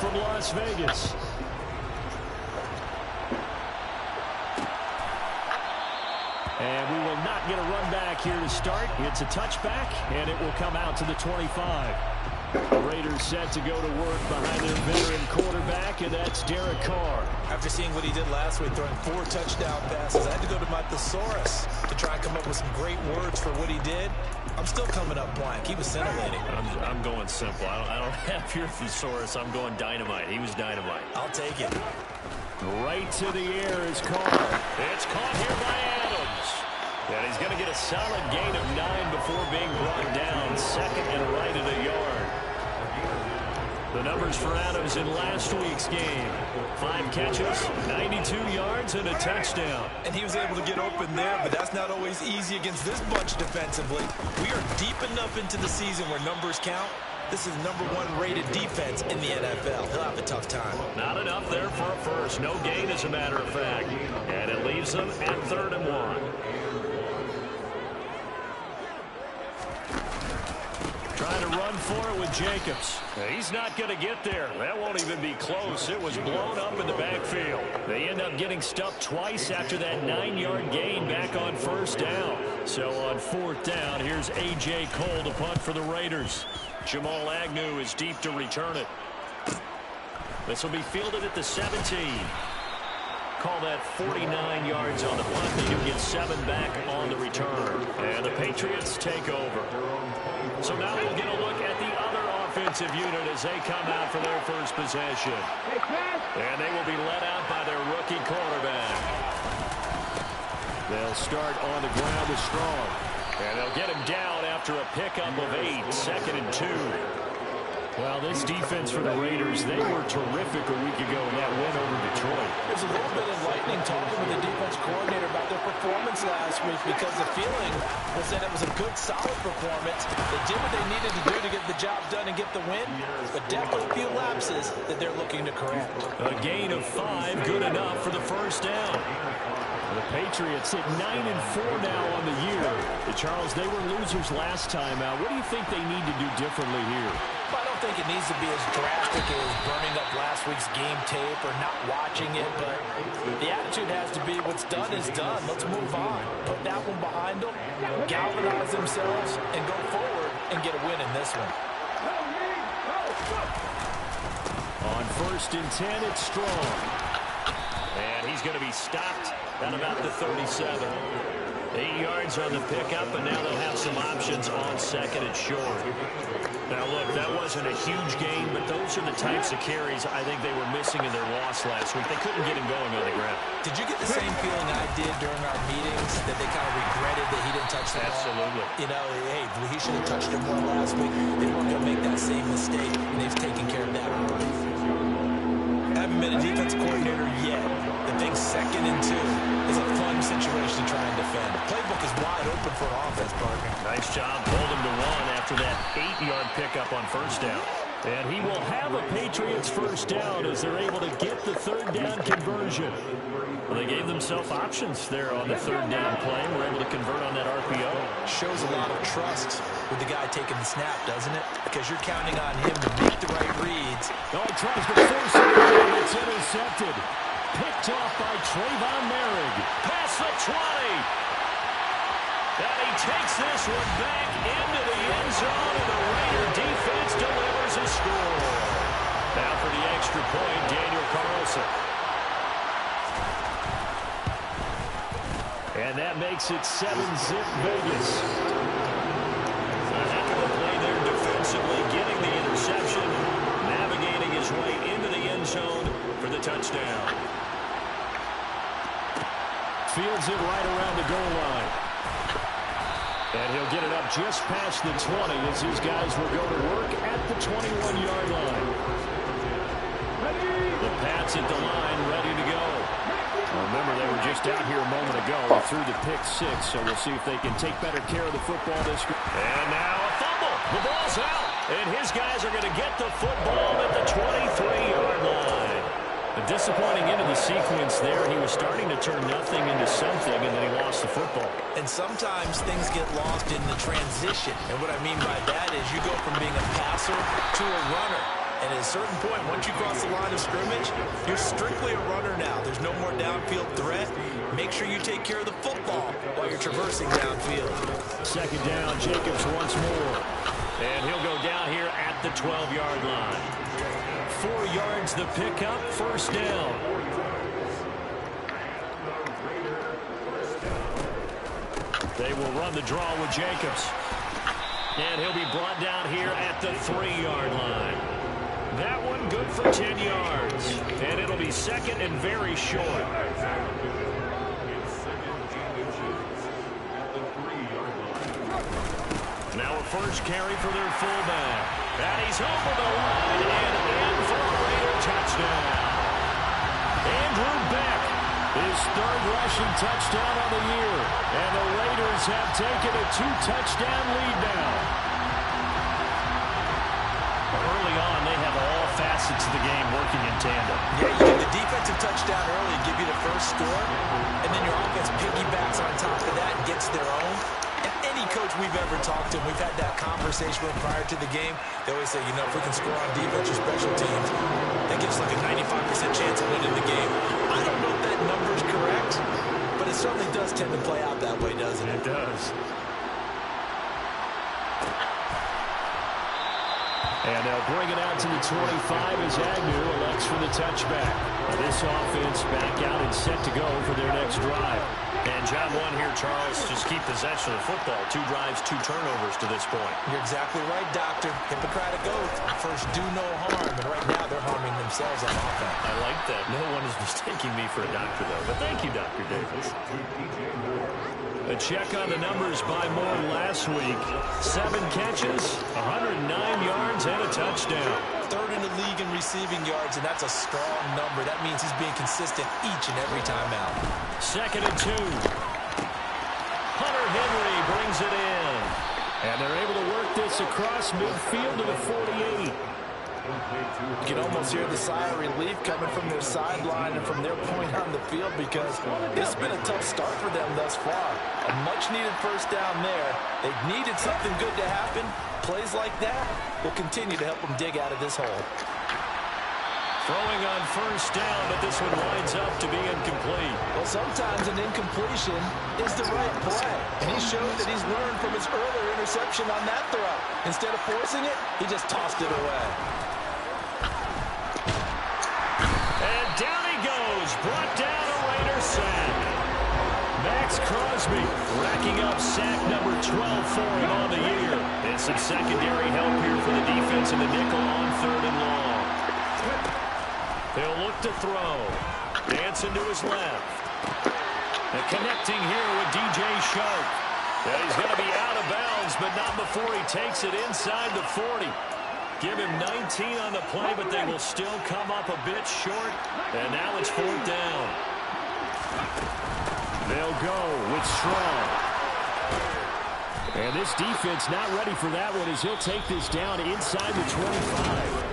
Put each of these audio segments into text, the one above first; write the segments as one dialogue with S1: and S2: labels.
S1: from Las Vegas. And we will not get a run back here to start. It's a touchback, and it will come out to the 25. The Raiders set to go to work behind their veteran quarterback, and that's Derek Carr.
S2: After seeing what he did last week, throwing 4 touchdown passes, I had to go to my thesaurus to try and come up with some great words for what he did. I'm still coming up blank. He was scintillating.
S1: I'm going simple. I don't have your thesaurus. I'm going dynamite. He was dynamite.
S2: I'll take it.
S1: Right to the air is Carr. It's caught here by Adams. And he's going to get a solid gain of 9 before being brought down. Second and right at a yard. The numbers for Adams in last week's game. 5 catches, 92 yards, and a touchdown.
S2: And he was able to get open there, but that's not always easy against this bunch defensively. We are deep enough into the season where numbers count. This is #1 rated defense in the NFL. He'll have a tough time.
S1: Not enough there for a first. No gain, as a matter of fact. And it leaves them at 3rd and 1. Trying to run for it with Jacobs. He's not going to get there. That won't even be close. It was blown up in the backfield. They end up getting stuffed twice after that 9-yard gain back on 1st down. So on 4th down, here's A.J. Cole to punt for the Raiders. Jamal Agnew is deep to return it. This will be fielded at the 17. Call that 49 yards on the punt. They do get 7 back on the return. And the Patriots take over. So now we'll get a look at the other offensive unit as they come out for their first possession. And they will be led out by their rookie quarterback. They'll start on the ground with Strong. And they'll get him down after a pickup of 8. 2nd and 2. Well, this defense for the Raiders, they were terrific a week ago in that win over Detroit.
S2: There's a little bit enlightening talking with the defense coordinator about their performance last week, because the feeling was that it was a good, solid performance. They did what they needed to do to get the job done and get the win, but definitely a few lapses that they're looking to correct.
S1: A gain of 5, good enough for the first down. The Patriots at 9-4 now on the year. Charles, they were losers last time out. What do you think they need to do differently here?
S2: I don't think it needs to be as drastic as burning up last week's game tape or not watching it, but the attitude has to be what's done is done. Let's move on. Put that one behind them, galvanize themselves, and go forward and get a win in this one.
S1: On 1st and 10, it's Strong. And he's going to be stopped at about the 37. 8 yards on the pickup, and now they'll have some options on 2nd and short. Now, look, that wasn't a huge gain, but those are the types of carries I think they were missing in their loss last week. They couldn't get him going on the ground.
S2: Did you get the same feeling I did during our meetings, that they kind of regretted that he didn't touch the ball?
S1: Absolutely.
S2: You know, hey, he should have touched it more last week. They weren't going to make that same mistake, and they've taken care of that early. Haven't been a defense coordinator yet. The big 2nd and 2 is a fun situation to try and defend. The playbook is wide open for an offense, partner.
S1: Nice job holding to 1 after that 8-yard pickup on 1st down. And he will have a Patriots first down as they're able to get the 3rd down conversion. Well, they gave themselves options there on the 3rd down play. We're able to convert on that RPO.
S2: Shows a lot of trust with the guy taking the snap, doesn't it? Because you're counting on him to make the right reads.
S1: Oh, he tries to force it, and it's intercepted. Picked off by Trayvon Merrick. Past the 20. And he takes this one back into the end zone, and the Raider defense delivers a score. Now for the extra point, Daniel Carlson. And that makes it 7-zip Vegas. A heck of a play there defensively, getting the interception, navigating his way into the end zone for the touchdown. Fields it right around the goal line. And he'll get it up just past the 20 as these guys will go to work at the 21-yard line. The Pats at the line, ready to go. Remember, they were just out here a moment ago. They threw the pick 6, so we'll see if they can take better care of the football this week. And now a fumble. The ball's out. And his guys are going to get the football at the 23-yard line. A disappointing end of the sequence there. He was starting to turn nothing into something, and then he lost the football.
S2: And sometimes things get lost in the transition. And what I mean by that is you go from being a passer to a runner. And at a certain point, once you cross the line of scrimmage, you're strictly a runner now. There's no more downfield threat. Make sure you take care of the football while you're traversing downfield.
S1: Second down, Jacobs once more. And he'll go down here at the 12-yard line. 4 yards the pickup, first down. They will run the draw with Jacobs. And he'll be brought down here at the 3-yard line. That one good for 10 yards. And it'll be second and very short. Now a first carry for their fullback. And he's over the line and in for a Raider touchdown. Andrew Beck, his third rushing touchdown on the year. And the Raiders have taken a 2-touchdown lead now. Early on, they have all facets of the game working in tandem.
S2: Yeah, you get the defensive touchdown early, give you the first score, and then your offense piggybacks on top of that and gets their own. And any coach we've ever talked to, we've had that conversation with prior to the game, they always say, you know, if we can score on defense or special teams, that gives like a 95% chance of winning the game. I don't know if that number's correct, but it certainly does tend to play out that way, doesn't it?
S1: It does. And they'll bring it out to the 25 as Agnew elects for the touchback. This offense back out and set to go for their next drive. And job one here, Charles, just keep possession of the football. 2 drives, 2 turnovers to this point.
S2: You're exactly right, Doctor. Hippocratic oath. First, do no harm. And right now, they're harming themselves on offense.
S1: I like that. No one is mistaking me for a doctor, though. But thank you, Dr. Davis. A check on the numbers by Moore last week. 7 catches, 109 yards, and a touchdown.
S2: Third in the league in receiving yards, and that's a strong number. That means he's being consistent each and every time out. Second and 2.
S1: Hunter Henry brings it in. And they're able to work this across midfield to the 48.
S2: You can almost hear the sigh of relief coming from their sideline and from their point on the field because it's been a tough start for them thus far. A much-needed first down there. They've needed something good to happen. Plays like that will continue to help them dig out of this hole.
S1: Throwing on first down, but this one winds up to be incomplete.
S2: Well, sometimes an incompletion is the right play. And he showed that he's learned from his earlier interception on that throw. Instead of forcing it, he just tossed it away.
S1: And down he goes, brought down a Raider sack. Max Crosby racking up sack number 12 for him on the year. And some secondary help here for the defense in the nickel on 3rd and long. They'll look to throw. Dancing to his left. And connecting here with DJ Shark. And he's going to be out of bounds, but not before he takes it inside the 40. Give him 19 on the play, but they will still come up a bit short. And now it's 4th down. They'll go with Strong. And this defense not ready for that one as he'll take this down inside the 25.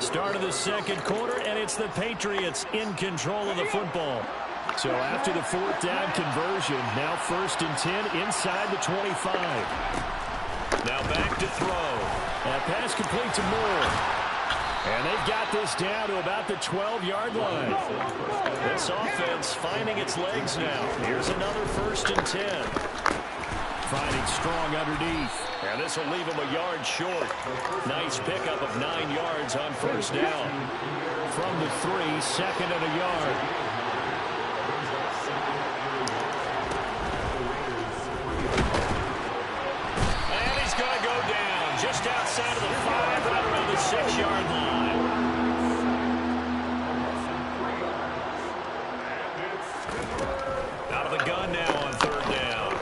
S1: Start of the second quarter, and it's the Patriots in control of the football. So after the 4th down conversion, now 1st and 10 inside the 25. Now back to throw. And pass complete to Moore. And they've got this down to about the 12-yard line. This offense finding its legs now. Here's another 1st and 10. Finding Strong underneath. And this will leave him a yard short. Nice pickup of 9 yards on first down. From the 3, 2nd and a yard. And he's going to go down just outside of the 5, right around the 6-yard line. Out of the gun now on 3rd down.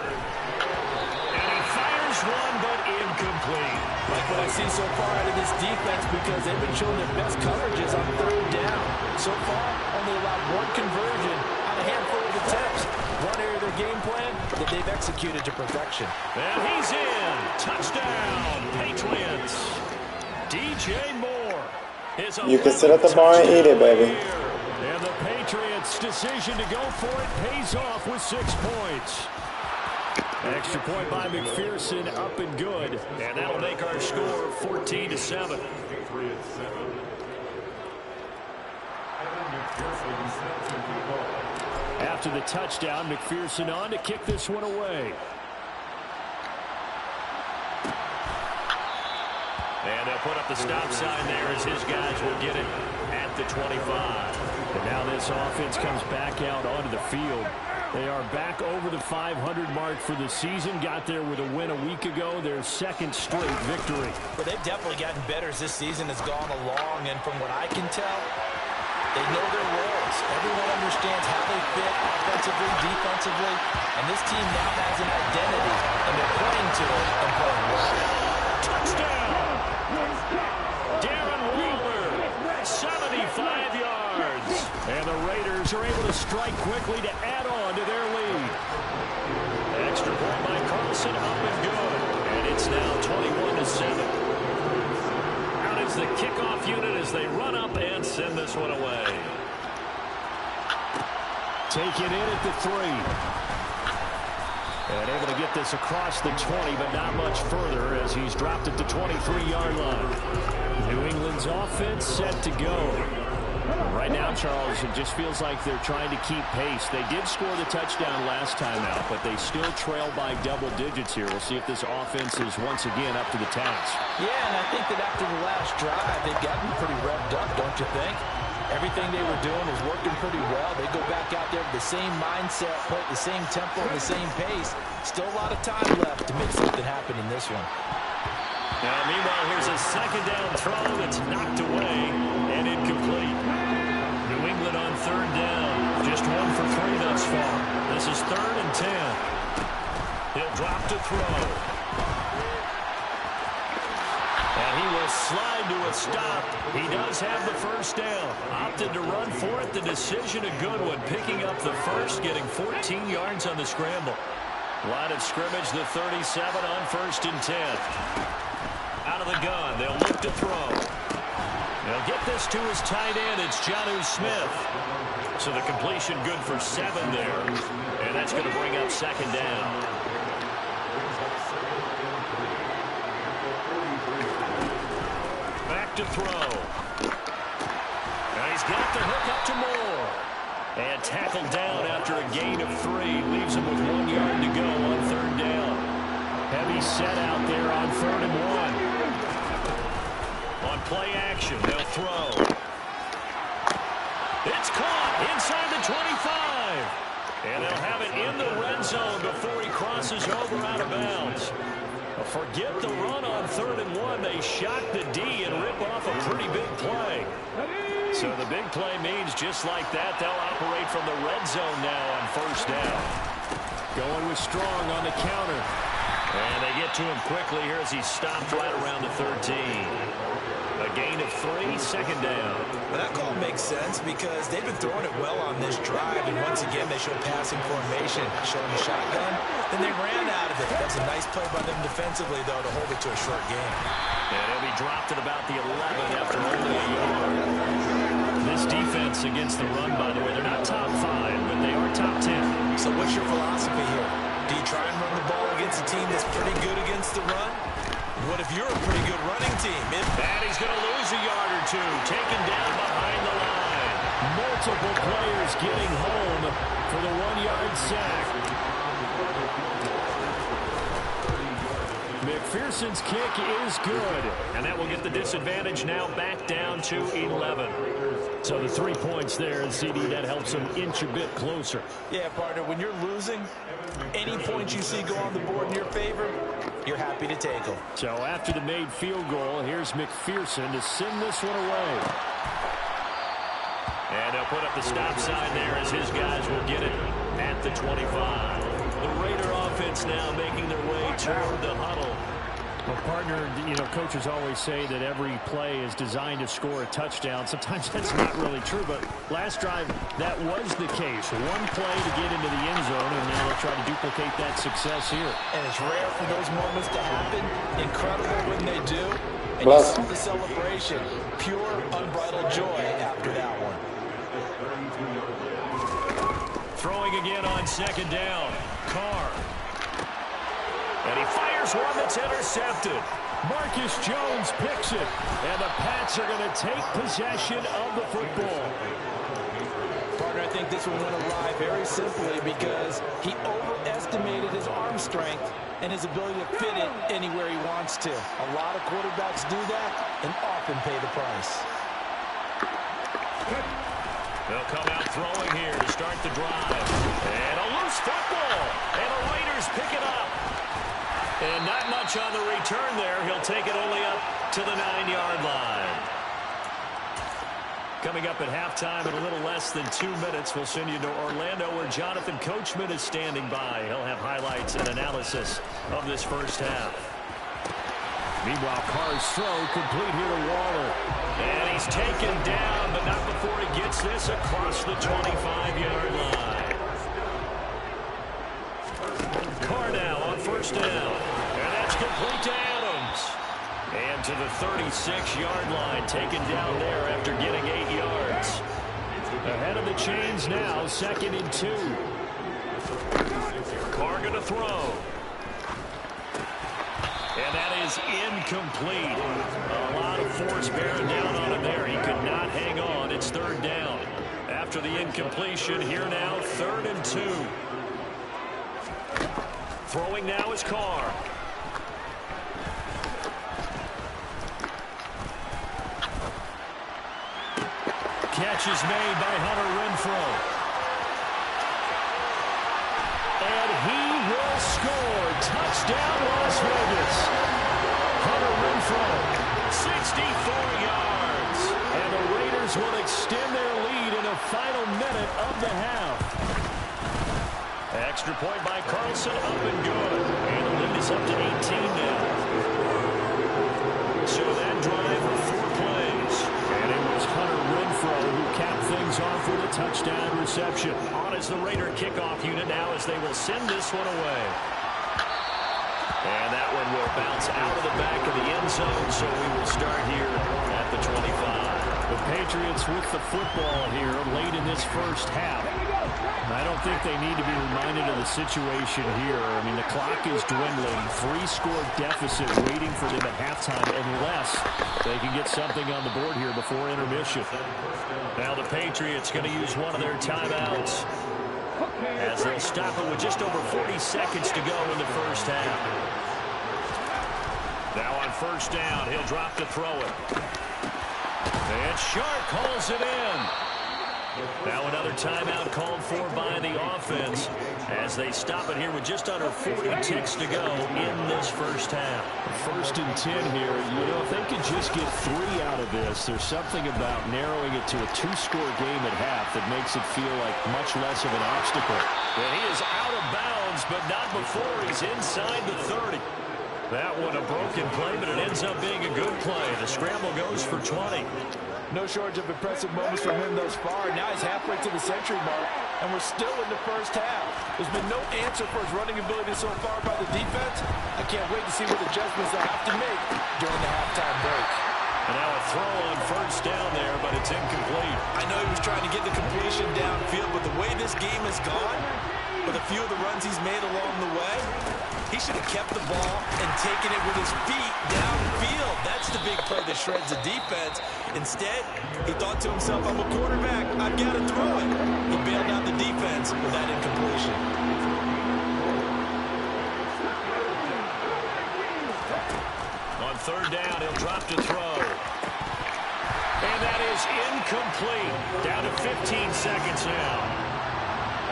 S1: Incomplete.
S2: Like what I see so far out of this defense because they've been showing their best coverages on 3rd down. So far, only allowed 1 conversion on a handful of attempts. One area of their game plan that they've executed to perfection.
S1: And he's in. Touchdown, Patriots. DJ Moore is
S3: you can sit at the bar and eat it, baby.
S1: And the Patriots' decision to go for it pays off with 6 points. Extra point by McPherson, up and good. And that'll make our score 14-7. After the touchdown, McPherson on to kick this one away. And they'll put up the stop sign there as his guys will get it at the 25. And now this offense comes back out onto the field. They are back over the 500 mark for the season. Got there with a win a week ago. Their second straight victory.
S2: Well, they've definitely gotten better as this season has gone along. And from what I can tell, they know their roles. Everyone understands how they fit offensively, defensively. And this team now has an identity. And they're playing to it and playing well.
S1: Touchdown! Darren Waller, 75 yards. And the Raiders are able to strike quickly to add on to their lead. Extra point by Carlson, up and good. And it's now 21-7. Out is the kickoff unit as they run up and send this one away. Take it in at the 3. And able to get this across the 20, but not much further as he's dropped at the 23-yard line. New England's offense set to go. Right now, Charles, it just feels like they're trying to keep pace. They did score the touchdown last time out, but they still trail by double digits here. We'll see if this offense is once again up to the task.
S2: Yeah, and I think that after the last drive, they've gotten pretty revved up, don't you think? Everything they were doing is working pretty well. They go back out there with the same mindset, play at the same tempo, and the same pace. Still a lot of time left to make something happen in this one.
S1: Now, meanwhile, here's a second down throw that's knocked away and incomplete. New England on third down. Just 1 for 3 thus far. This is 3rd and 10. He'll drop to throw. And he will slide to a stop. He does have the first down. Opted to run for it. The decision a good one. Picking up the first, getting 14 yards on the scramble. Line of scrimmage, the 37 on 1st and 10. Out of the gun, they'll look to throw. They'll get this to his tight end. It's Jonnu Smith. So the completion good for 7 there. And that's going to bring up 2nd down. Back to throw. Now he's got the hook up to Moore. And tackled down after a gain of 3. Leaves him with 1 yard to go on 3rd down. Heavy set out there on 3rd and 1. On play action, they'll throw. It's caught inside the 25. And they'll have it in the red zone before he crosses over out of bounds. Forget the run on 3rd and 1. They shock the D and rip off a pretty big play. So the big play means just like that, they'll operate from the red zone now on 1st down. Going with Strong on the counter. And they get to him quickly here as he's stopped right around the 13. A gain of 3, 2nd down.
S2: Well, that call makes sense because they've been throwing it well on this drive, and once again they show passing formation, showing the shotgun. Then they ran out of it. That's a nice play by them defensively, though, to hold it to a short game.
S1: And he'll be dropped at about the 11 after only a yard. This defense against the run, by the way, they're not top 5, but they are top 10.
S2: So what's your philosophy here? Do you try and run the ball against a team that's pretty good against the run? What if you're a pretty good running team? And
S1: he's going to lose a yard or 2. Taken down behind the line. Multiple players getting home for the 1-yard sack. McPherson's kick is good. And that will get the disadvantage now back down to 11. So the 3 points there, and CD, that helps them inch a bit closer.
S2: Yeah, partner, when you're losing, any points you see go on the board in your favor, you're happy to take them.
S1: So after the made field goal, here's McPherson to send this one away. And they'll put up the stop sign there as his guys will get it at the 25. The Raider offense now making their way toward the huddle. Well, partner, you know, coaches always say that every play is designed to score a touchdown. Sometimes that's not really true, but last drive, that was the case. 1 play to get into the end zone, and now they'll try to duplicate that success here.
S2: And it's rare for those moments to happen. Incredible when they do. And you saw the celebration. Pure, unbridled joy after that one.
S1: Throwing again on 2nd down. Carr. And he fires one that's intercepted. Marcus Jones picks it. And the Pats are going to take possession of the football.
S2: Partner, I think this one went awry very simply because he overestimated his arm strength and his ability to fit it anywhere he wants to. A lot of quarterbacks do that and often pay the price.
S1: They'll come out throwing here to start the drive. And a loose football. And the Raiders pick it up. And not much on the return there. He'll take it only up to the 9-yard line. Coming up at halftime in a little less than 2 minutes, we'll send you to Orlando where Jonathan Coachman is standing by. He'll have highlights and analysis of this first half. Meanwhile, Carr's throw complete here to Waller. And he's taken down, but not before he gets this across the 25-yard line. Carr now on first down. And that's complete to Adams. And to the 36-yard line, taken down there after getting 8 yards. Ahead of the chains now, 2nd and 2. Carr going to throw. And that is incomplete. A lot of force bearing down on him there. He could not hang on. It's 3rd down. After the incompletion, here now, 3rd and 2. Throwing now is Carr. Catch is made by Hunter Renfrow. And he will score. Touchdown, Las Vegas. Hunter Renfrow, 64 yards. And the Raiders will extend their lead in the final minute of the half. Extra point by Carlson, up and good. And the lead is up to 18 now. So that drive of 4 plays. And it was Hunter Renfrow who capped things off with a touchdown reception. On is the Raider kickoff unit now as they will send this one away. And that one will bounce out of the back of the end zone, so we will start here at the 25. The Patriots with the football here late in this first half. I don't think they need to be reminded of the situation here. I mean, the clock is dwindling. 3-score deficit waiting for them at halftime unless they can get something on the board here before intermission. Now the Patriots going to use one of their timeouts as they'll stop it with just over 40 seconds to go in the first half. Now on first down, he'll drop to throw it. And Sharp calls it in. Now another timeout called for by the offense as they stop it here with just under 40 ticks to go in this first half. 1st and 10 here. You know, if they could just get 3 out of this, there's something about narrowing it to a 2-score game at half that makes it feel like much less of an obstacle. And he is out of bounds, but not before he's inside the 30. That one a broken play, but it ends up being a good play. The scramble goes for 20.
S2: No shortage of impressive moments from him thus far. Now he's halfway to the century mark, and we're still in the first half. There's been no answer for his running ability so far by the defense. I can't wait to see what adjustments they'll have to make during the halftime break.
S1: And now a throw on first down there, but it's incomplete.
S2: I know he was trying to get the completion downfield, but the way this game has gone, with a few of the runs he's made along the way, he should have kept the ball and taken it with his feet downfield. That's the big play that shreds the defense. Instead, he thought to himself, I'm a quarterback, I've got to throw it. He bailed out the defense with that incompletion.
S1: On third down, he'll drop to throw. And that is incomplete. Down to 15 seconds now.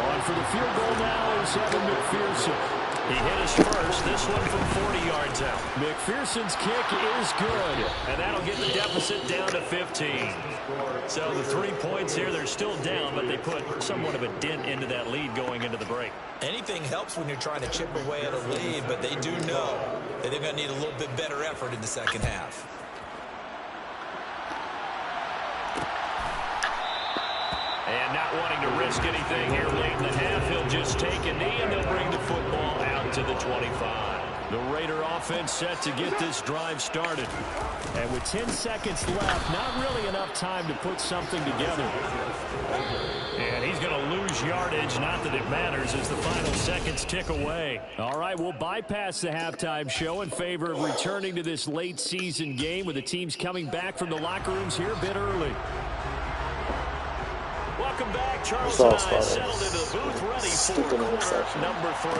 S1: On for the field goal now is Evan McPherson. He hit his first, this one from 40 yards out. McPherson's kick is good, and that'll get the deficit down to 15. So the 3 points here, they're still down, but they put somewhat of a dent into that lead going into the break.
S2: Anything helps when you're trying to chip away at a lead, but they do know that they're going to need a little bit better effort in the second half.
S1: And not wanting to risk anything here late in the half, he'll just take a knee, and they'll bring the football out to the 25. The Raider offense set to get this drive started. And with 10 seconds left, not really enough time to put something together. And he's going to lose yardage. Not that it matters as the final seconds tick away. All right, we'll bypass the halftime show in favor of returning to this late season game with the teams coming back from the locker rooms here a bit early. Welcome back. Charles and I settled into the booth ready for quarter number 3.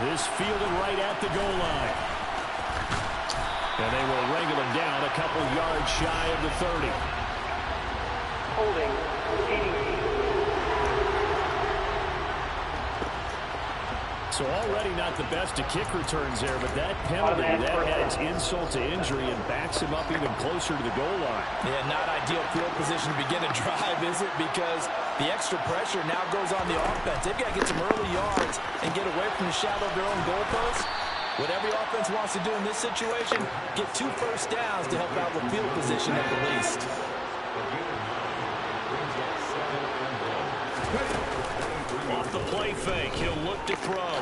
S1: This fielded right at the goal line. And they will wrangle him down a couple yards shy of the 30.
S4: Holding 80.
S1: So already not the best of kick returns there, but that penalty, that adds insult to injury and backs him up even closer to the goal line.
S2: Yeah, not ideal field position to begin a drive, is it? Because the extra pressure now goes on the offense. They've got to get some early yards and get away from the shadow of their own goalpost. What every offense wants to do in this situation, get 2 first downs to help out with field position at the least.
S1: Off the play fake, he'll look to throw.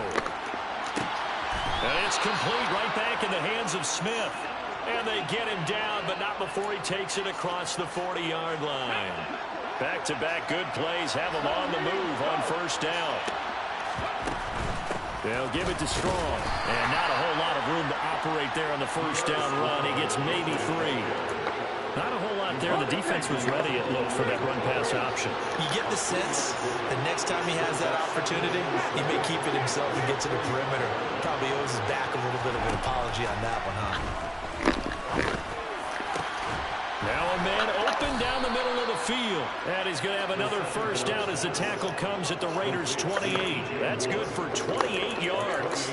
S1: And it's complete right back in the hands of Smith. And they get him down, but not before he takes it across the 40-yard line. Back-to-back good plays have him on the move on first down. They'll give it to Strong. And not a whole lot of room to operate there on the first down run. He gets maybe 3. Not a whole lot there. The defense was ready, it looked, for that run-pass option.
S2: You get the sense the next time he has that opportunity, he may keep it himself and get to the perimeter. Probably owes his back a little bit of an apology on that one, huh?
S1: Now a man open down the middle of the field. And he's going to have another first down as the tackle comes at the Raiders' 28. That's good for 28 yards.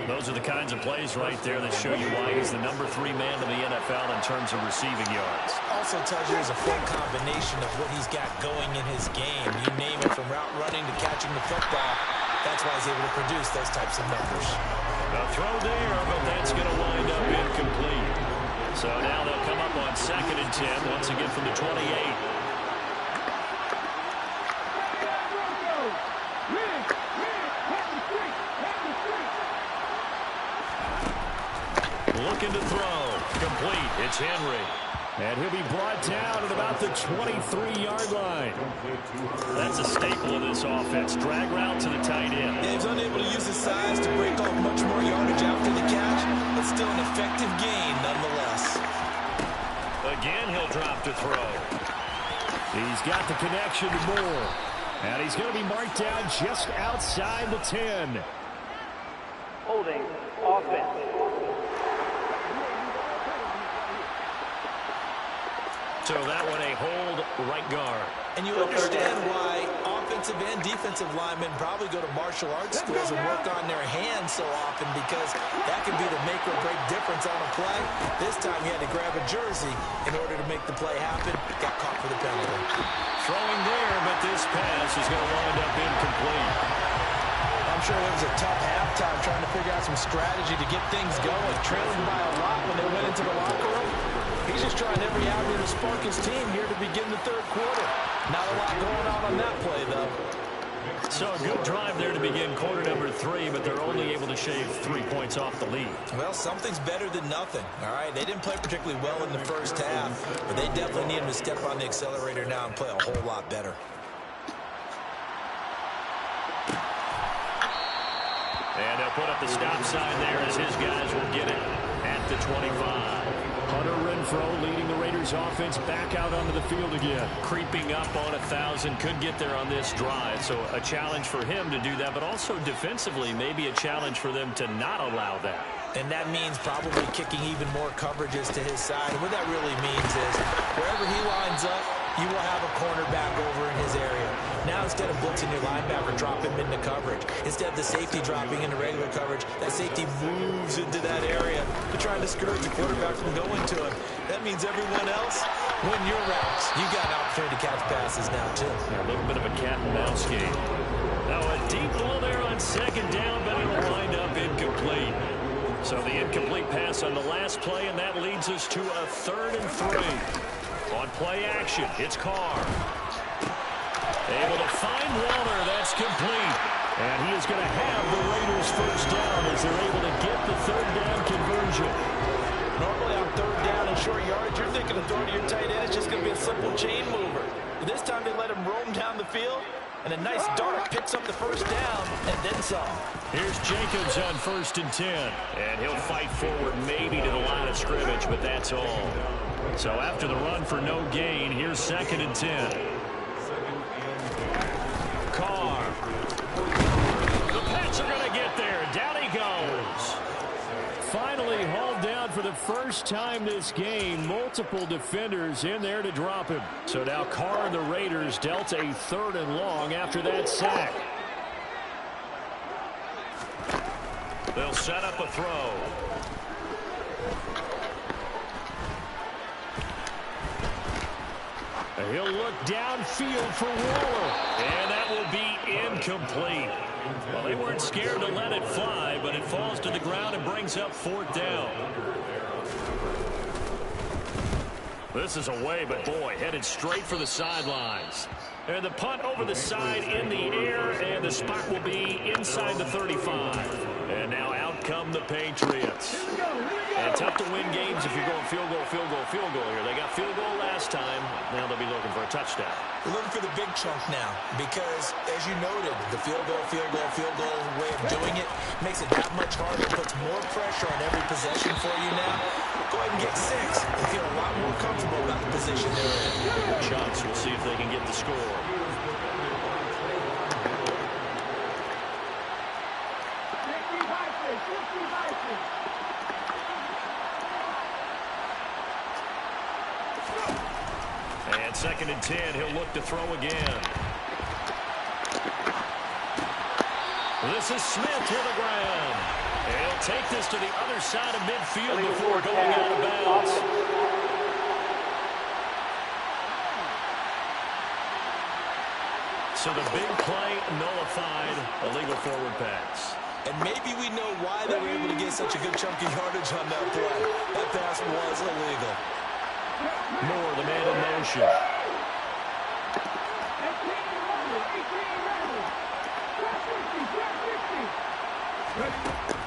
S1: Those are the kinds of plays right there that show you why he's the number 3 man in the NFL in terms of receiving yards.
S2: Also tells you there's a full combination of what he's got going in his game. You name it, from route running to catching the football. That's why he's able to produce those types of numbers.
S1: A throw there, but that's going to wind up incomplete. So now they'll come up on 2nd and 10, once again from the 28. Looking to throw. Complete. It's Henry. And he'll be brought down at about the 23-yard line. That's a staple of this offense. Drag route to the tight end.
S2: Yeah, he's unable to use his size to break off much more yardage after the catch, but still an effective gain nonetheless.
S1: Again, he'll drop to throw. He's got the connection to Moore. And he's going to be marked down just outside the 10.
S4: Holding offense.
S1: So that one a hold right guard.
S2: And you understand why offensive and defensive linemen probably go to martial arts schools and work on their hands so often, because that can be the make or break difference on a play. This time he had to grab a jersey in order to make the play happen. Got caught for the penalty.
S1: Throwing there, but this pass is going to wind up incomplete.
S2: I'm sure it was a tough halftime trying to figure out some strategy to get things going. Trailing by a lot when they went into the locker room. He's just trying every avenue to spark his team here to begin the 3rd quarter. Not a lot going on that play, though.
S1: So a good drive there to begin quarter number 3, but they're only able to shave 3 points off the lead.
S2: Well, something's better than nothing, all right? They didn't play particularly well in the first half, but they definitely need him to step on the accelerator now and play a whole lot better.
S1: And they'll put up the stop sign there as his guys will get it at the 25. Hunter Renfrow leading the Raiders offense back out onto the field again. Creeping up on 1,000, could get there on this drive. So a challenge for him to do that, but also defensively maybe a challenge for them to not allow that.
S2: And that means probably kicking even more coverages to his side. What that really means is wherever he lines up, you will have a cornerback over in his area. Now instead of blitzing your linebacker, drop him into coverage. Instead of the safety dropping into regular coverage, that safety moves into that area to try and discourage the quarterback from going to him. That means everyone else, win your routes. You got an opportunity to catch passes now, too.
S1: Yeah, a little bit of a cat and mouse game. Now a deep ball there on 2nd down, but it'll wind up incomplete. So the incomplete pass on the last play, and that leads us to a 3rd and 3. On play action, it's Carr. Able to find Waller. That's complete. And he is going to have the Raiders first down as they're able to get the
S2: throw to your tight end, it's just going to be a simple chain mover. But this time they let him roam down the field, and a nice dart picks up the first down and then some.
S1: Here's Jacobs on 1st and 10. And he'll fight forward maybe to the line of scrimmage, but that's all. So after the run for no gain, here's 2nd and 10. Carr. The Pats are going to get there. Down he goes. Finally hauled down for the first time this game. Multiple defenders in there to drop him. So now Carr and the Raiders dealt a 3rd and long after that sack. They'll set up a throw. He'll look downfield for Waller. And that will be incomplete. Well, they weren't scared to let it fly, but it falls to the ground and brings up 4th down. This is away, but boy, headed straight for the sidelines. And the punt over the side in the air, and the spot will be inside the 35. And now out come the Patriots. And tough to win games if you're going field goal, field goal, field goal here. They got field goal last time. Now they'll be looking for a touchdown.
S2: We're looking for the big chunk now because, as you noted, the field goal way of doing it makes it that much harder, puts more pressure on every possession for you now. Go ahead and get 6 and feel a lot more comfortable about the position they're in.
S1: Bigger chunks. We'll see if they can get the score. And 2nd and 10, he'll look to throw again. This is Smith to the ground. And he'll take this to the other side of midfield before going out of bounds. So the big play nullified, illegal forward pass.
S2: And maybe we know why they were able to get such a good chunky yardage on that play. That pass was illegal.
S1: Moore, the man in motion.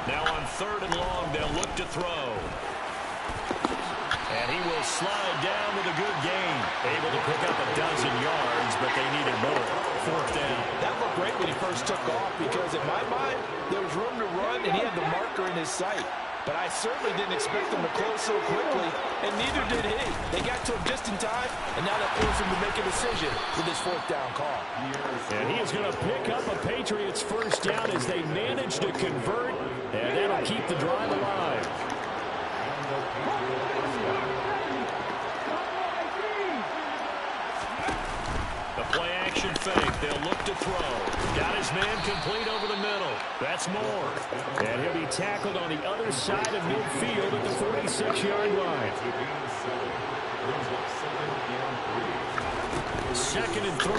S1: Now on 3rd and long, they'll look to throw. And he will slide down with a good gain. Able to pick up a dozen yards, but they needed more. 4th down.
S2: That looked great when he first took off because, in my mind, there was room to run, and he had the marker in his sight. But I certainly didn't expect him to close so quickly, and neither did he. They got to him just in time, and now that forced him to make a decision with his 4th down call.
S1: And he is going to pick up a Patriots 1st down as they manage to convert, and that'll keep the drive alive. The play action fake. They'll look to throw. Got his man complete over the middle. That's Moore. And he'll be tackled on the other side of midfield at the 46-yard line. 2nd and 3.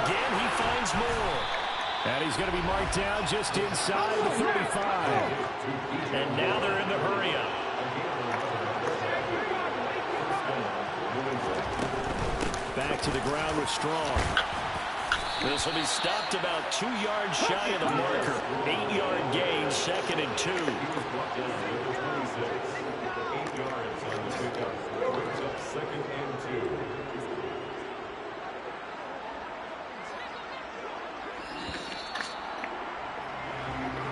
S1: Again, he finds Moore. And he's going to be marked down just inside the 35. And now they're in the hurry-up. Back to the ground with Strong. This will be stopped about 2 yards shy of the marker. 8-yard gain, 2nd and 2.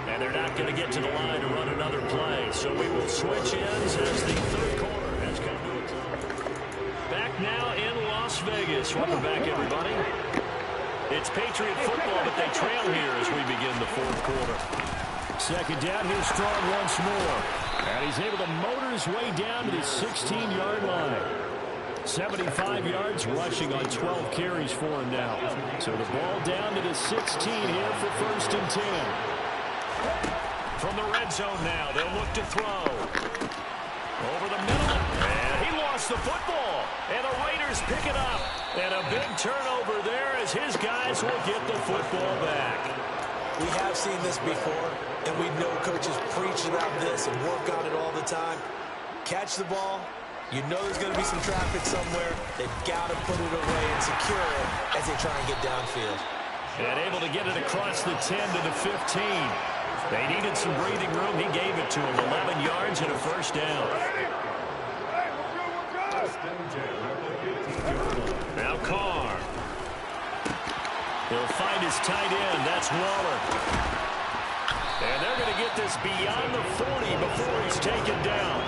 S1: And they're not going to get to the line to run another play. So we will switch ends as the 3rd quarter has come to a close. Back now in Las Vegas. Welcome back, everybody. It's Patriot football, but they trail here as we begin the 4th quarter. 2nd down, here's Strong once more. And he's able to motor his way down to the 16-yard line. 75 yards rushing on 12 carries for him now. So the ball down to the 16 here for 1st and 10. From the red zone now, they'll look to throw. Over the middle, and he lost the football. And the Raiders pick it up. And a big turnover there as his guys will get the football back.
S2: We have seen this before, and we know coaches preach about this and work on it all the time. Catch the ball. You know there's going to be some traffic somewhere. They've got to put it away and secure it as they try and get downfield.
S1: And able to get it across the 10 to the 15. They needed some breathing room. He gave it to him. 11 yards and a 1st down. Now Carr. He'll find his tight end. That's Waller. And they're going to get this beyond the 40 before he's taken down.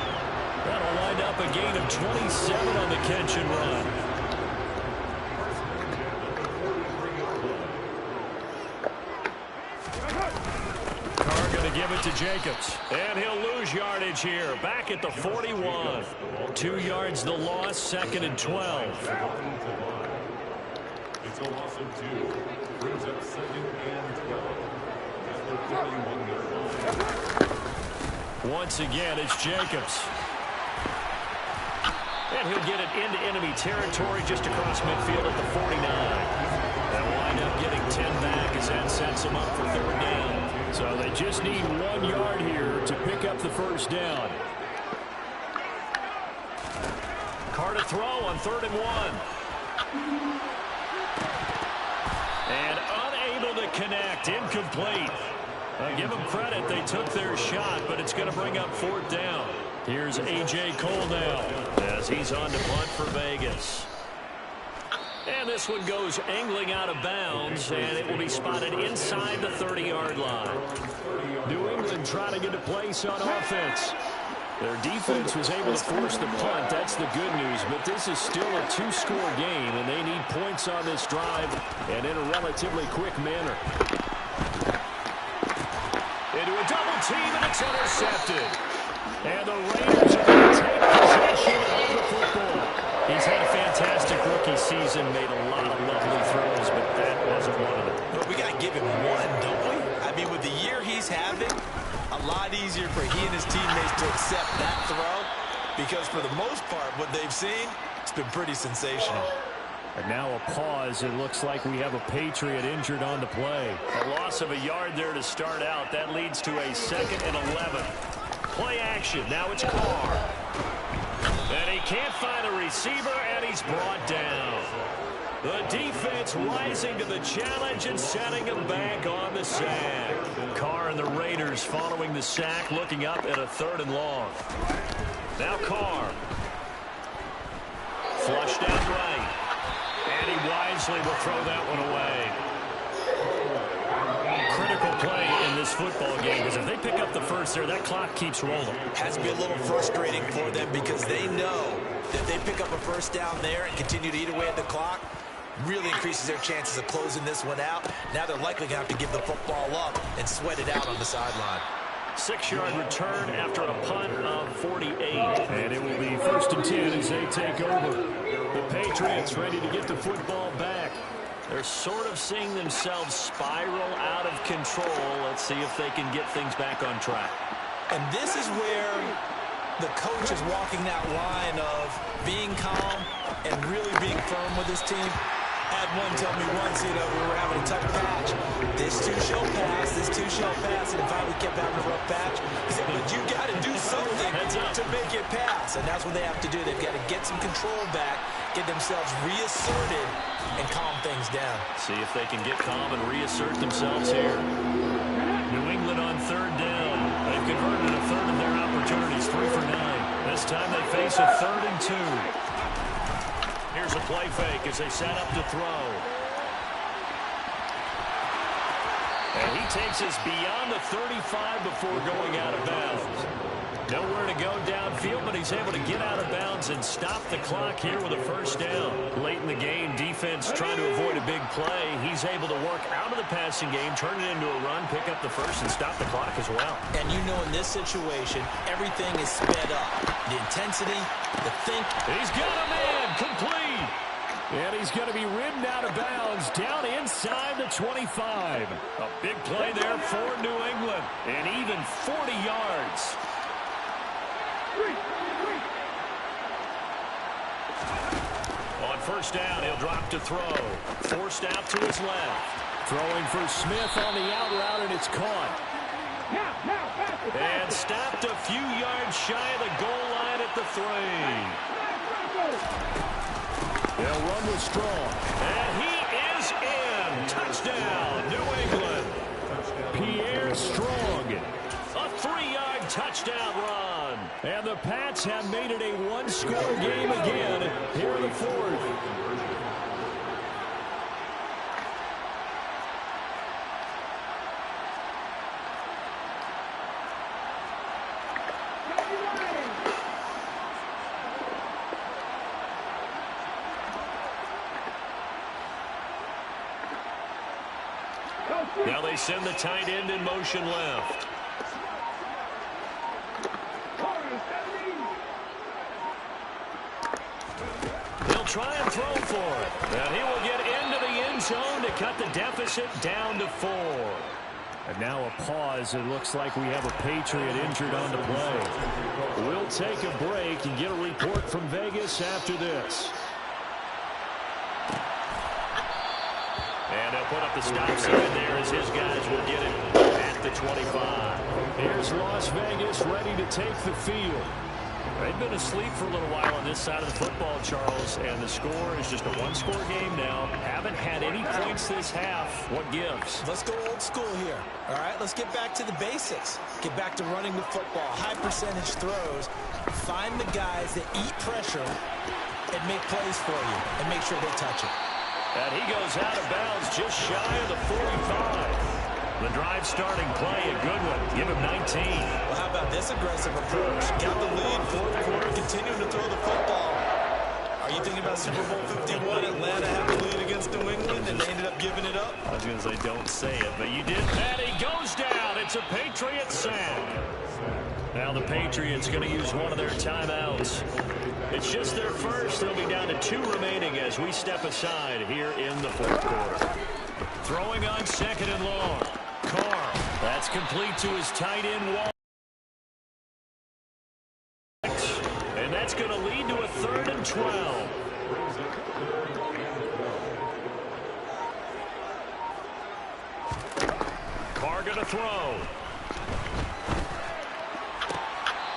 S1: That'll wind up a gain of 27 on the catch and run. Carr going to give it to Jacobs. And he'll lose yardage here. Back at the 41. 2 yards the loss, 2nd and 12.
S5: It's a loss of 2. Brings up 2nd and 12.
S1: Once again, it's Jacobs. And he'll get it into enemy territory just across midfield at the 49. They'll wind up getting 10 back as that sets them up for 3rd down. So they just need 1 yard here to pick up the 1st down. Carr to throw on 3rd and 1. And unable to connect. Incomplete. Give them credit. They took their shot, but it's going to bring up 4th down. Here's A.J. Cole now as he's on to punt for Vegas. And this one goes angling out of bounds, and it will be spotted inside the 30-yard line. New England trying to get a place on offense. Their defense was able to force the punt. That's the good news, but this is still a 2-score game, and they need points on this drive and in a relatively quick manner. Into a double team, and it's intercepted. And the Raiders are going to take possession of the football. He's had a fantastic rookie season, made a lot of lovely throws, but that wasn't one of them.
S2: But we got to give him one, don't we? I mean, with the year he's having, a lot easier for he and his teammates to accept that throw, because for the most part, what they've seen, it's been pretty sensational.
S1: And now a pause. It looks like we have a Patriot injured on the play. A loss of a yard there to start out. That leads to a 2nd and 11. Play action. Now it's Carr. And he can't find a receiver, and he's brought down. The defense rising to the challenge and setting him back on the sack. Carr and the Raiders following the sack, looking up at a 3rd and long. Now Carr. Flushed out right. And he wisely will throw that one away. Critical play in this football game, because if they pick up the 1st there, that clock keeps rolling.
S2: Has to be a little frustrating for them, because they know that if they pick up a 1st down there and continue to eat away at the clock, really increases their chances of closing this one out. Now they're likely going to have to give the football up and sweat it out on the sideline.
S1: 6-yard return after a punt of 48. And it will be 1st and 10 as they take over. The Patriots ready to get the football back. They're sort of seeing themselves spiral out of control. Let's see if they can get things back on track.
S2: And this is where the coach is walking that line of being calm and really being firm with his team. I had one tell me once, we were having a tough patch. This too shall pass, this too shall pass. And finally we kept having a rough patch. He said, but you got to do something to make it pass. And that's what they have to do. They've got to get some control back, get themselves reasserted, and calm things down.
S1: See if they can get calm and reassert themselves here. New England on 3rd down. They've converted a 3rd of their opportunities, 3 for 9. This time they face a 3rd and 2. Here's a play fake as they set up to throw. And he takes us beyond the 35 before going out of bounds. Nowhere to go downfield, but he's able to get out of bounds and stop the clock here with a 1st down. Late in the game, defense trying to avoid a big play. He's able to work out of the passing game, turn it into a run, pick up the 1st, and stop the clock as well.
S2: And you know in this situation, everything is sped up. The intensity, the think.
S1: He's got a man, complete. And he's going to be ridden out of bounds down inside the 25. A big play there for New England. And even 40 yards. On 1st down, he'll drop to throw. Forced out to his left. Throwing for Smith on the out route, and it's caught. And stopped a few yards shy of the goal line at the 3. They'll run with Strong. And he is in. Touchdown, New England. Pierre Strong. A 3-yard touchdown run. And the the Pats have made it a one-score game again here in the fourth. Now they send the tight end in motion left. He'll try and throw for it. And he will get into the end zone to cut the deficit down to 4. And now a pause. It looks like we have a Patriot injured on the play. We'll take a break and get a report from Vegas after this. And they'll put up the stop sign there as his guys will get it at the 25. Here's Las Vegas ready to take the field. They've been asleep for a little while on this side of the football, Charles, and the score is just a one-score game now. Haven't had any points this half. What gives?
S2: Let's go old school here. All right, let's get back to the basics. Get back to running the football, high percentage throws. Find the guys that eat pressure and make plays for you and make sure they touch it.
S1: And he goes out of bounds just shy of the 45. The drive starting play, a good one. Give him 19.
S2: Well, how about this aggressive approach? Got the lead, fourth quarter, continuing to throw the football. Are you thinking about Super Bowl 51? Atlanta had the lead against New England, and they ended up giving it up?
S1: I was going to say, don't say it, but you did. And he goes down. It's a Patriot sack. Now the Patriots going to use one of their timeouts. It's just their first. They'll be down to 2 remaining as we step aside here in the fourth quarter. Throwing on second and long. Carr. That's complete to his tight end wall. And that's going to lead to a 3rd and 12. Carr going to throw.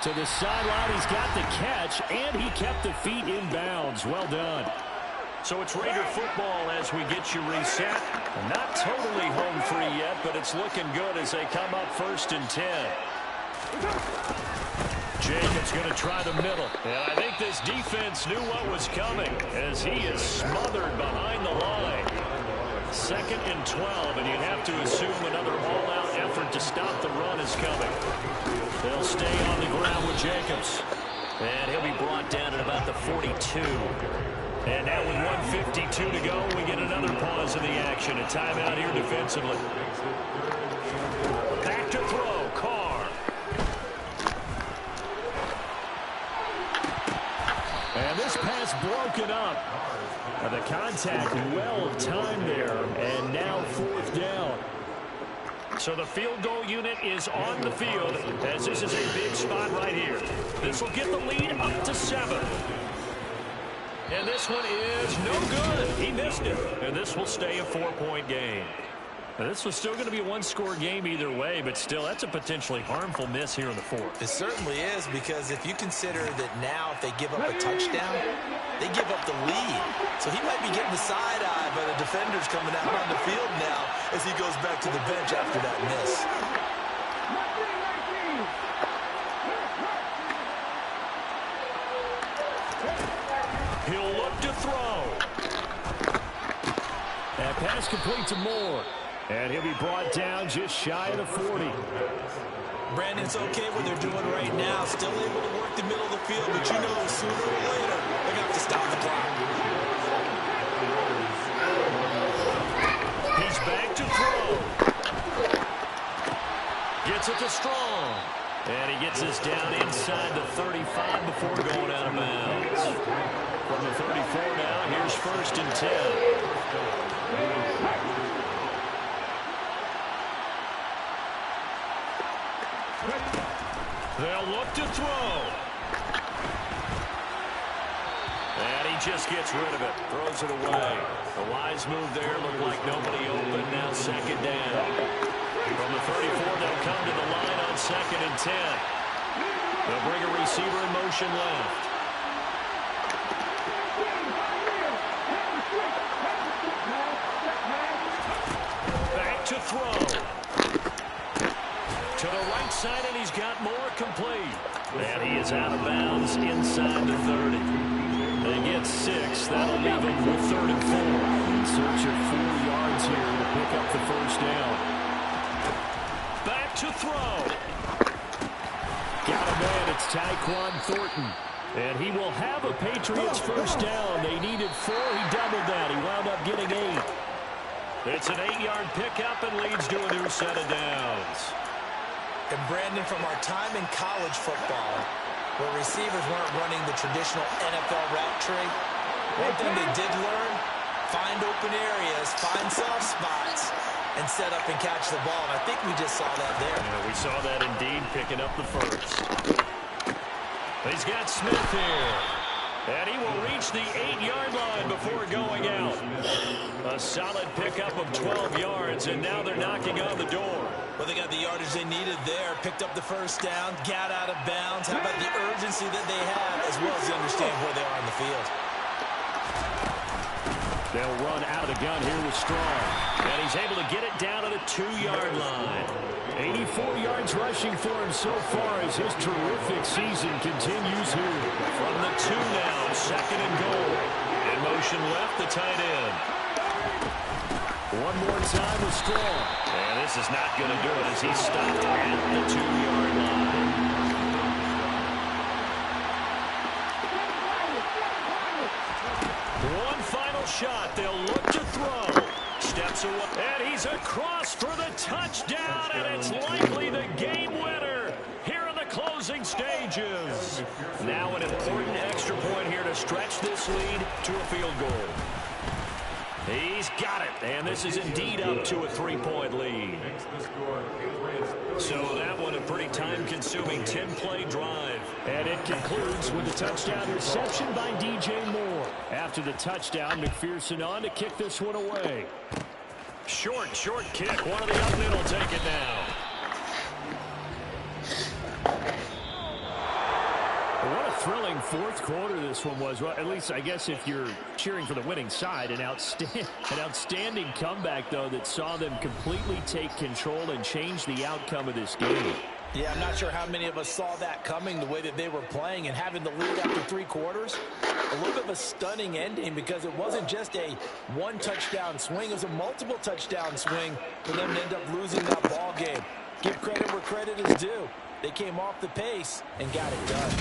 S1: To the sideline, he's got the catch, and he kept the feet in bounds. Well done. So it's Raider football as we get you reset. Not totally home free yet, but it's looking good as they come up 1st and 10. Jacobs going to try the middle. And I think this defense knew what was coming as he is smothered behind the line. 2nd and 12, and you have to assume another all-out effort to stop the run is coming. They'll stay on the ground with Jacobs. And he'll be brought down at about the 42. And now with 1:52 to go, we get another pause in the action. A timeout here defensively. Back to throw. Carr. And this pass broken up. The contact well timed there. And now 4th down. So the field goal unit is on the field as this is a big spot right here. This will get the lead up to 7. And this one is no good. He missed it. And this will stay a 4-point game. Now, this was still going to be a one-score game either way, but still, that's a potentially harmful miss here in the fourth.
S2: It certainly is, because if you consider that now if they give up a touchdown, they give up the lead. So he might be getting the side eye by the defenders coming out on the field now as he goes back to the bench after that miss.
S1: He'll look to throw. That pass complete to Moore. And he'll be brought down just shy of the 40.
S2: Brandon, it's okay what they're doing right now. Still able to work the middle of the field, but you know sooner or later they're going to have to stop the clock.
S1: He's back to throw. Gets it to Strong. And he gets this down inside the 35 before going out of bounds. From the 34 now, here's 1st and 10. They'll look to throw. And he just gets rid of it. Throws it away. A wise move there. Looked like nobody open. Now 2nd down. From the 34, they'll come to the line on 2nd and 10. They'll bring a receiver in motion left. Back to throw. To the right outside, and he's got more complete. And he is out of bounds inside the 30. They get 6. That'll leave them with 3rd and 4. In search of 4 yards here to pick up the first down. Back to throw. Got a man. It's Tyquan Thornton. And he will have a Patriots first down. They needed 4. He doubled that. He wound up getting 8. It's an 8-yard pickup and leads to a new set of downs.
S2: And Brandon, from our time in college football, where receivers weren't running the traditional NFL route tree, one thing they did learn, find open areas, find soft spots, and set up and catch the ball. And I think we just saw that there.
S1: Yeah, we saw that indeed, picking up the first. He's got Smith here. And he will reach the 8-yard line before going out. A solid pickup of 12 yards, and now they're knocking on the door.
S2: Well, they got the yardage they needed there, picked up the first down, got out of bounds. How about the urgency that they have, as well as they understand where they are on the field?
S1: They'll run out of the gun here with Strong. And he's able to get it down to the 2-yard line. 84 yards rushing for him so far as his terrific season continues here. From the 2 now, 2nd and goal. In motion left, the tight end. One more time with Strong. And this is not going to do it as he's stopped at the 2-yard line. One final shot. They'll look to throw. Steps away. And he's across for the touchdown. And it's likely the game winner here in the closing stages. Now an important extra point here to stretch this lead to a field goal. He's got it. And this is indeed up to a 3-point lead. So that one a pretty time-consuming 10-play drive. And it concludes with a touchdown reception by DJ Moore. After the touchdown, McPherson on to kick this one away. Short kick. One of the up men will take it now. What a thrilling fourth quarter this one was. Well, at least I guess if you're cheering for the winning side, an outstanding comeback, though, that saw them completely take control and change the outcome of this game.
S2: Yeah, I'm not sure how many of us saw that coming, the way that they were playing and having the lead after 3 quarters. A little bit of a stunning ending because it wasn't just a 1-touchdown swing. It was a multiple touchdown swing for them to end up losing that ball game. Give credit where credit is due. They came off the pace and got it done.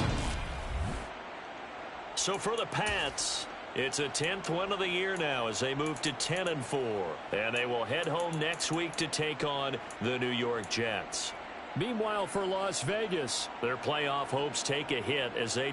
S1: So for the Pats, it's a 10th win of the year now as they move to 10-4. And they will head home next week to take on the New York Jets. Meanwhile, for Las Vegas, their playoff hopes take a hit as they